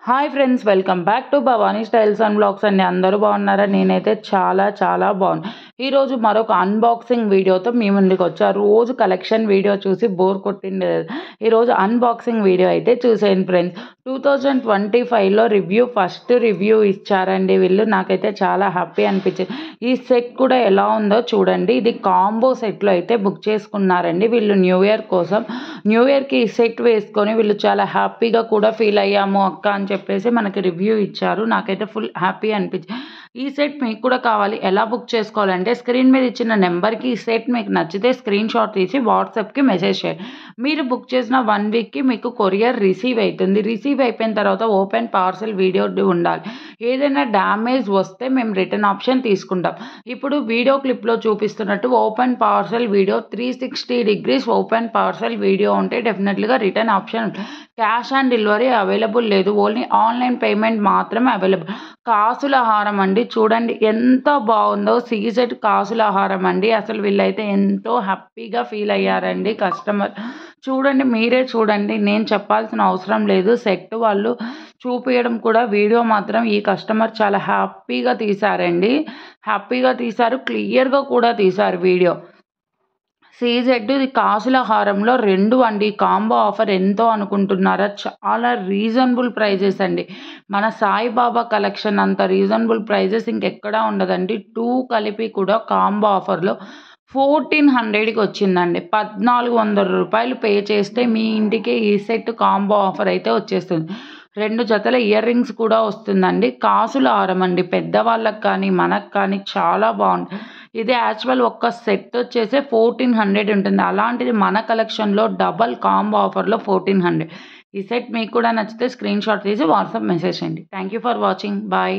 Hi friends, welcome back to Bhavani styles and blogs అండి. అందరూ బాగున్నారా? నేనైతే చాలా బాగున్నాను. ఈరోజు మరొక అన్బాక్సింగ్ వీడియోతో మీ ముందుకు వచ్చా. రోజు కలెక్షన్ వీడియో చూసి బోర్ కొట్టింది. ఈరోజు అన్బాక్సింగ్ వీడియో అయితే చూసేయండి ఫ్రెండ్స్. 2025లో ఫస్ట్ రివ్యూ ఇచ్చారండి వీళ్ళు. నాకైతే చాలా హ్యాపీ అనిపించింది. ఈ సెట్ కూడా ఎలా ఉందో చూడండి. ఇది కాంబో సెట్లో అయితే బుక్ చేసుకున్నారండి వీళ్ళు న్యూ ఇయర్ కోసం. న్యూ ఇయర్కి ఈ సెట్ వేసుకొని వీళ్ళు చాలా హ్యాపీగా కూడా ఫీల్ అయ్యాము అక్క అని చెప్పేసి మనకి రివ్యూ ఇచ్చారు. నాకైతే ఫుల్ హ్యాపీ అనిపించింది. ఈ సెట్ మీకు కూడా కావాలి, ఎలా బుక్ చేసుకోవాలంటే స్క్రీన్ మీద ఇచ్చిన నెంబర్కి ఈ సెట్ మీకు నచ్చితే స్క్రీన్ షాట్ తీసి వాట్సాప్కి మెసేజ్ చేయండి. మీరు బుక్ చేసిన 1 వీక్కి మీకు కొరియర్ రిసీవ్ అవుతుంది. రిసీవ్ అయిపోయిన తర్వాత ఓపెన్ పార్సల్ వీడియో ఉండాలి. ఏదైనా డ్యామేజ్ వస్తే మేము రిటర్న్ ఆప్షన్ తీసుకుంటాం. ఇప్పుడు వీడియో క్లిప్లో చూపిస్తున్నట్టు open parcel video 360 degrees open parcel video ఉంటే డెఫినెట్లీగా రిటర్న్ ఆప్షన్ ఉంటుంది. క్యాష్ ఆన్ డెలివరీ అవైలబుల్ లేదు, ఓన్లీ ఆన్లైన్ పేమెంట్ మాత్రమే అవైలబుల్. కాసుల హారం అండి, చూడండి ఎంత బాగుందో. సీజెడ్ కాసుల హారం అండి. అసలు వీళ్ళైతే ఎంతో హ్యాపీగా ఫీల్ అయ్యారండి కస్టమర్. చూడండి, మీరే చూడండి, నేను చెప్పాల్సిన అవసరం లేదు. సెట్ వాళ్ళు చూపించడం కూడా వీడియో మాత్రం ఈ కస్టమర్ చాలా హ్యాపీగా తీశారండి. హ్యాపీగా తీశారు, క్లియర్గా కూడా తీశారు వీడియో. సీజెడ్ ఇది కాసుల హారంలో 2 అండి. కాంబో ఆఫర్ ఎంతో అనుకుంటున్నారా? చాలా రీజనబుల్ ప్రైజెస్ అండి. మన సాయిబాబా కలెక్షన్ అంత రీజనబుల్ ప్రైజెస్ ఇంకెక్కడా ఉండదండి. 2 కలిపి కూడా కాంబో ఆఫర్లో 1400కి వచ్చిందండి. 1400 రూపాయలు పే చేస్తే మీ ఇంటికి ఈ సెట్ కాంబో ఆఫర్ అయితే వచ్చేస్తుంది. 2 జతల ఇయర్ రింగ్స్ కూడా వస్తుందండి. కాసుల హారం అండి, పెద్దవాళ్ళకి కానీ మనకు కానీ చాలా బాగుంటుంది. ఇది యాక్చువల్ ఒక్క సెట్ వచ్చేసి 1400 ఉంటుంది. అలాంటిది మన కలెక్షన్లో డబల్ కాంబో ఆఫర్లో 1400. ఈ సెట్ మీకు కూడా నచ్చితే స్క్రీన్ షాట్ తీసి వాట్సాప్ మెసేజ్ చేయండి. Thank you for watching. Bye.